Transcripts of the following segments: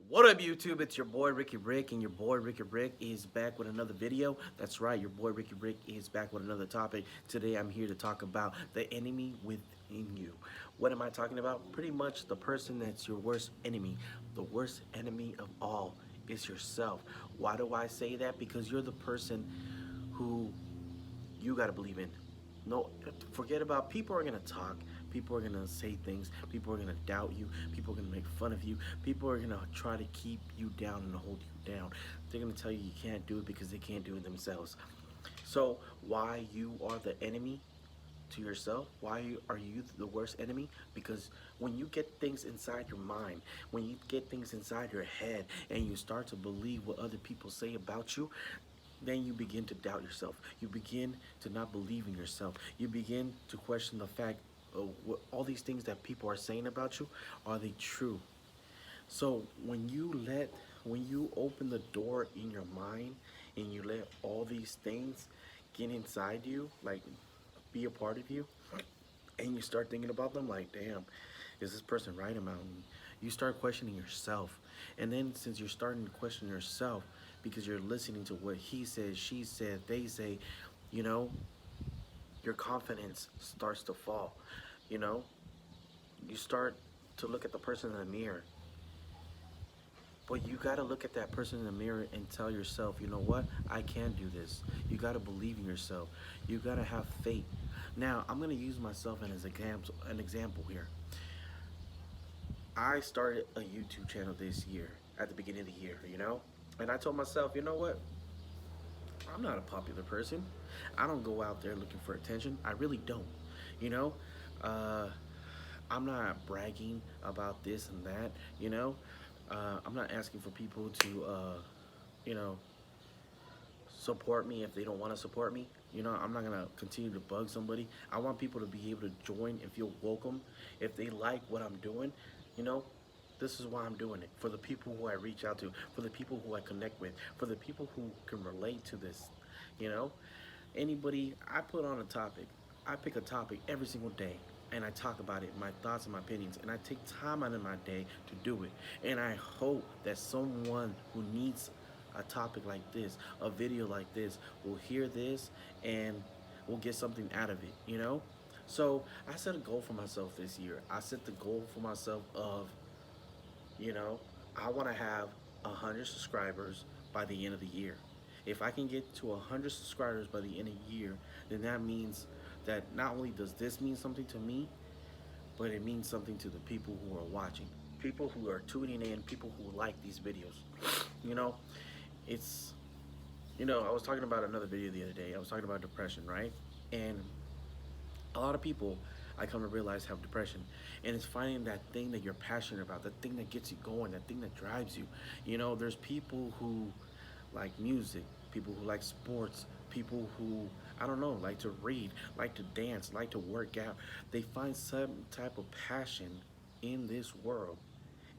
What up, YouTube? It's your boy Ricky Rick, and your boy Ricky Rick is back with another video. That's right, your boy Ricky Rick is back with another topic. Today, I'm here to talk about the enemy within you. What am I talking about? Pretty much the person that's your worst enemy. The worst enemy of all is yourself. Why do I say that? Because you're the person who you got to believe in. No, forget about people are gonna talk. People are gonna say things. People are gonna doubt you. People are gonna make fun of you. People are gonna try to keep you down and hold you down. They're gonna tell you you can't do it because they can't do it themselves. So why you are the enemy to yourself? Why are you the worst enemy? Because when you get things inside your mind, when you get things inside your head, and you start to believe what other people say about you, then you begin to doubt yourself. You begin to not believe in yourself. You begin to question the fact of what, all these things that people are saying about you, are they true? So when you open the door in your mind and you let all these things get inside you, like be a part of you, and you start thinking about them like, damn, is this person right about me? You start questioning yourself. And then since you're starting to question yourself because you're listening to what he says, she said, they say, you know, your confidence starts to fall. You know, you start to look at the person in the mirror. But you got to look at that person in the mirror and tell yourself, you know what? I can do this. You got to believe in yourself. You got to have faith. Now, I'm going to use myself as an example here. I started a YouTube channel this year, at the beginning of the year, you know? And I told myself, you know what? I'm not a popular person. I don't go out there looking for attention. I really don't. You know? Uh, I'm not bragging about this and that, you know? I'm not asking for people to, you know, support me if they don't want to support me. You know, I'm not gonna continue to bug somebody. I want people to be able to join and feel welcome if they like what I'm doing. You know, this is why I'm doing it, for the people who I reach out to, for the people who I connect with, for the people who can relate to this. You know, anybody I put on a topic, I pick a topic every single day and I talk about it, my thoughts and my opinions, and I take time out of my day to do it. And I hope that someone who needs a topic like this, a video like this, will hear this and will get something out of it, you know? So I set a goal for myself this year. I set the goal for myself of, you know, I want to have 100 subscribers by the end of the year. If I can get to 100 subscribers by the end of the year, then that means that not only does this mean something to me, but it means something to the people who are watching, people who are tuning in, people who like these videos. You know, it's, you know, I was talking about another video the other day. I was talking about depression, right? And a lot of people, I come to realize, have depression, and it's finding that thing that you're passionate about, that thing that gets you going, that thing that drives you. You know, there's people who like music, people who like sports, people who, I don't know, like to read, like to dance, like to work out. They find some type of passion in this world,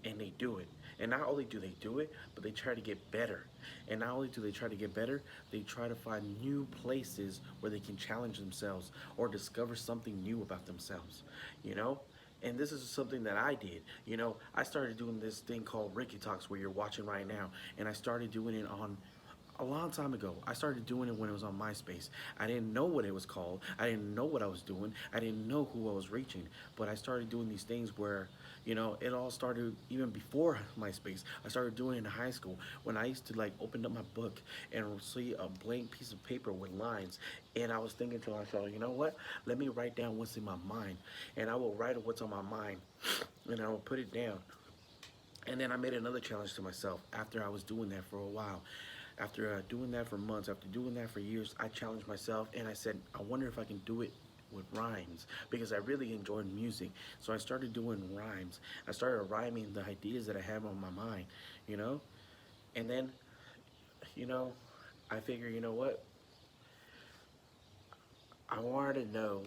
and they do it. And not only do they do it, but they try to get better. And not only do they try to get better, they try to find new places where they can challenge themselves or discover something new about themselves, you know? And this is something that I did. You know, I started doing this thing called Ricky Talks, where you're watching right now. And I started doing it on a long time ago. I started doing it when it was on MySpace. I didn't know what it was called. I didn't know what I was doing. I didn't know who I was reaching. But I started doing these things where, you know, it all started even before MySpace. I started doing it in high school when I used to like open up my book and see a blank piece of paper with lines. And I was thinking to myself, you know what? Let me write down what's in my mind. And I will write what's on my mind and I will put it down. And then I made another challenge to myself after I was doing that for a while. After doing that for months, after doing that for years, I challenged myself and I said, I wonder if I can do it with rhymes, because I really enjoyed music. So I started doing rhymes. I started rhyming the ideas that I have on my mind, you know? And then, you know, I figure, you know what? I wanted to know.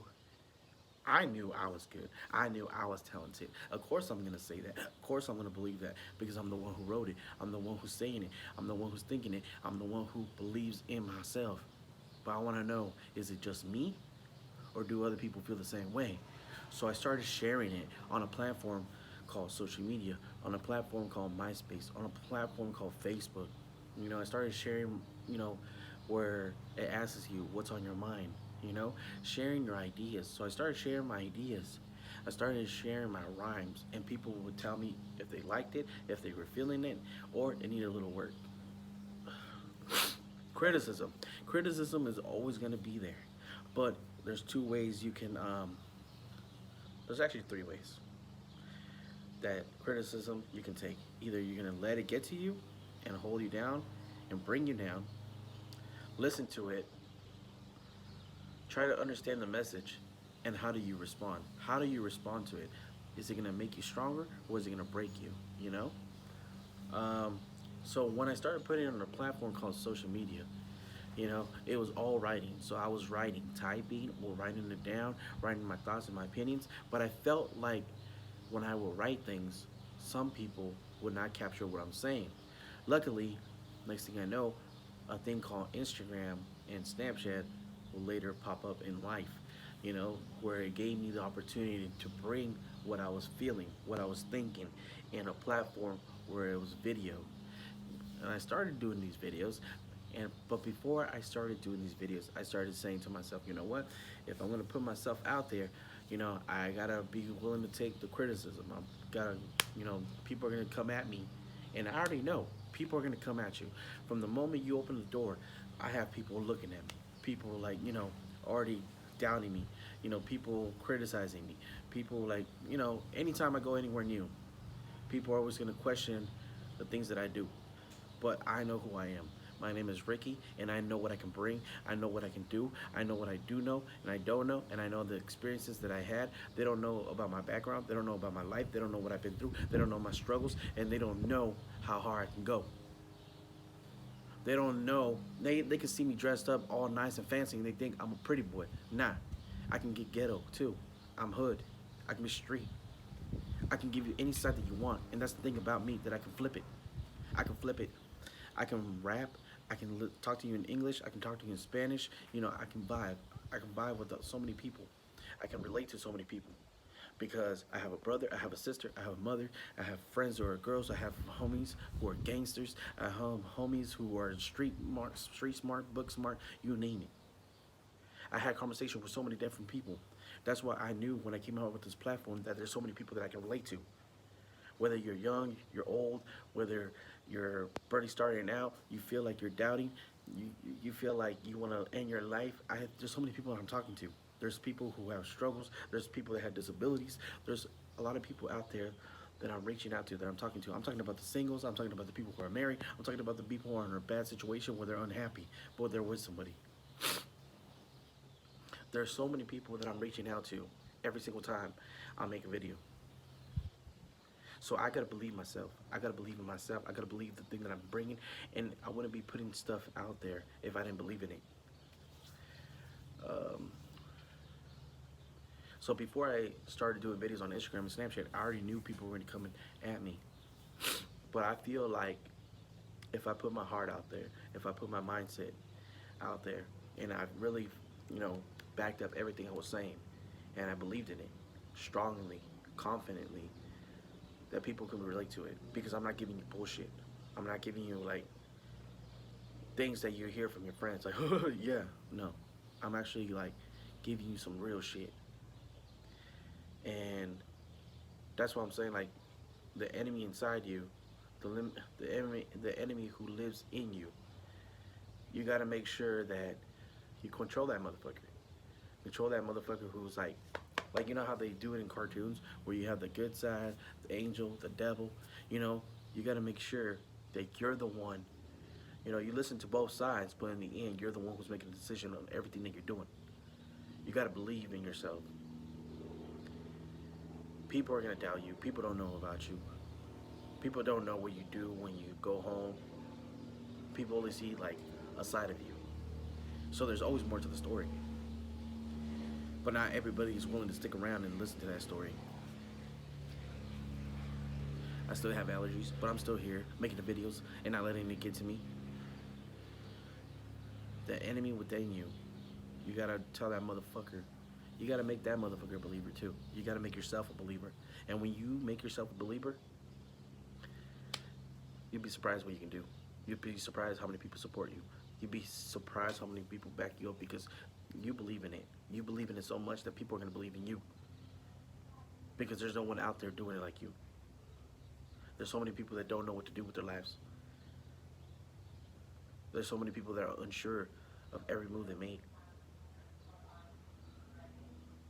I knew I was good. I knew I was talented. Of course I'm gonna say that. Of course I'm gonna believe that, because I'm the one who wrote it. I'm the one who's saying it. I'm the one who's thinking it. I'm the one who believes in myself. But I wanna know, is it just me, or do other people feel the same way? So I started sharing it on a platform called social media, on a platform called MySpace, on a platform called Facebook. I started sharing, you know, where it asks you what's on your mind, you know, sharing your ideas. So I started sharing my ideas. I started sharing my rhymes, and people would tell me if they liked it, if they were feeling it, or it needed a little work. Criticism. Criticism is always going to be there. But there's two ways you can, there's actually three ways that criticism you can take. Either you're going to let it get to you and hold you down and bring you down, listen to it, try to understand the message, and how do you respond? How do you respond to it? Is it going to make you stronger or is it going to break you? You know? Um, so when I started putting it on a platform called social media, it was all writing. So I was writing, typing or writing it down, writing my thoughts and my opinions. But I felt like when I would write things, some people would not capture what I'm saying. Luckily, next thing I know, a thing called Instagram and Snapchat will later pop up in life, where it gave me the opportunity to bring what I was feeling, what I was thinking, in a platform where it was video. And I started doing these videos, but before I started doing these videos, I started saying to myself, you know what? If I'm gonna put myself out there, I gotta be willing to take the criticism. I gotta, people are gonna come at me, and I already know people are gonna come at you. From the moment you open the door, I have people looking at me. People like, already doubting me. People criticizing me. People like, anytime I go anywhere new, people are always gonna question the things that I do, but I know who I am. My name is Ricky, and I know what I can bring. I know what I can do. I know what I do know, and I don't know, and I know the experiences that I had. They don't know about my background. They don't know about my life. They don't know what I've been through. They don't know my struggles, and they don't know how hard I can go. They don't know. They can see me dressed up all nice and fancy, and they think I'm a pretty boy. Nah, I can get ghetto, too. I'm hood. I can be street. I can give you any side that you want, and that's the thing about me, that I can flip it. I can flip it. I can rap. I can talk to you in English. I can talk to you in Spanish. I can vibe. I can vibe with so many people. I can relate to so many people because I have a brother, I have a sister, I have a mother, I have friends who are girls, I have homies who are gangsters, I have homies who are street smart, book smart, you name it. I had conversation with so many different people. That's why I knew when I came out with this platform that there's so many people that I can relate to. Whether you're young, you're old, whether you're barely starting out, you feel like you're doubting, you feel like you want to end your life. There's so many people that I'm talking to. There's people who have struggles. There's people that have disabilities. There's a lot of people out there that I'm reaching out to, that I'm talking to. I'm talking about the singles. I'm talking about the people who are married. I'm talking about the people who are in a bad situation where they're unhappy, but they're with somebody. There's so many people that I'm reaching out to every single time I make a video. So I gotta believe myself. I gotta believe in myself. I gotta believe the thing that I'm bringing, and I wouldn't be putting stuff out there if I didn't believe in it. Um, so before I started doing videos on Instagram and Snapchat, I already knew people were gonna come at me. But I feel like if I put my heart out there, if I put my mindset out there, and I really, you know, backed up everything I was saying, and I believed in it strongly, confidently, that people can relate to it, because I'm not giving you bullshit. I'm not giving you like things that you hear from your friends, like, oh, yeah, no. I'm actually like giving you some real shit. And that's what I'm saying, like, the enemy inside you, the enemy who lives in you, you gotta make sure that you control that motherfucker. Control that motherfucker who's like, you know how they do it in cartoons, where you have the good side, the angel, the devil, you gotta make sure that you're the one, you listen to both sides, but in the end, you're the one who's making the decision on everything that you're doing. You gotta believe in yourself. People are gonna doubt you. People don't know about you. People don't know what you do when you go home. People only see like a side of you. So there's always more to the story. But not everybody is willing to stick around and listen to that story. I still have allergies, but I'm still here making the videos and not letting it get to me. The enemy within you, you gotta tell that motherfucker, you gotta make that motherfucker a believer too. You gotta make yourself a believer. And when you make yourself a believer, you'd be surprised what you can do. You'd be surprised how many people support you. You'd be surprised how many people back you up because you believe in it. You believe in it so much that people are gonna believe in you. Because there's no one out there doing it like you. There's so many people that don't know what to do with their lives. There's so many people that are unsure of every move they make.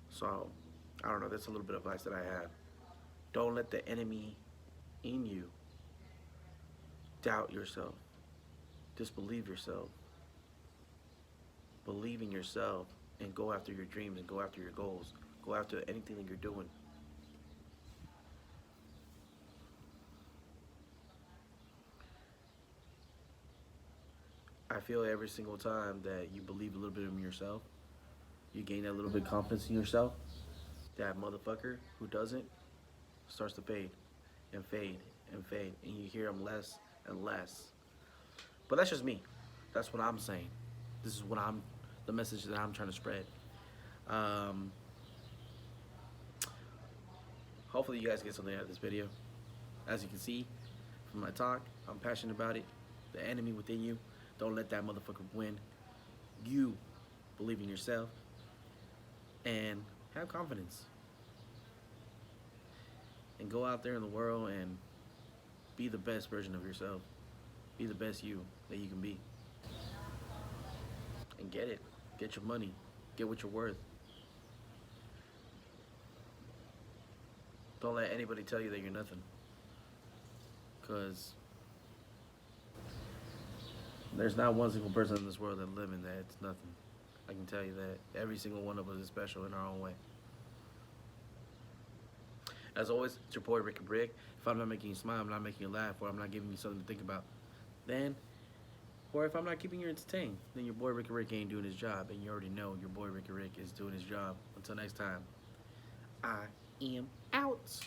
So, I don't know, that's a little bit of advice that I have. Don't let the enemy in you doubt yourself. Disbelieve yourself. Believe in yourself and go after your dreams and go after your goals. Go after anything that you're doing. I feel every single time that you believe a little bit in yourself, you gain that little bit of confidence in yourself, that motherfucker who doesn't starts to fade and fade and fade, and you hear them less and less. But that's just me. That's what I'm saying. This is the message that I'm trying to spread. Hopefully you guys get something out of this video. As you can see from my talk, I'm passionate about it. The enemy within you, don't let that motherfucker win. You believe in yourself and have confidence. And go out there in the world and be the best version of yourself. Be the best you that you can be. And get it. Get your money. Get what you're worth. Don't let anybody tell you that you're nothing. Because there's not one single person in this world that's living that it's nothing. I can tell you that. Every single one of us is special in our own way. As always, it's your boy Ricky Brick. If I'm not making you smile, I'm not making you laugh, or I'm not giving you something to think about, then, or if I'm not keeping you entertained, then your boy Ricky Rick ain't doing his job, and you already know your boy Ricky Rick is doing his job. Until next time, I am out.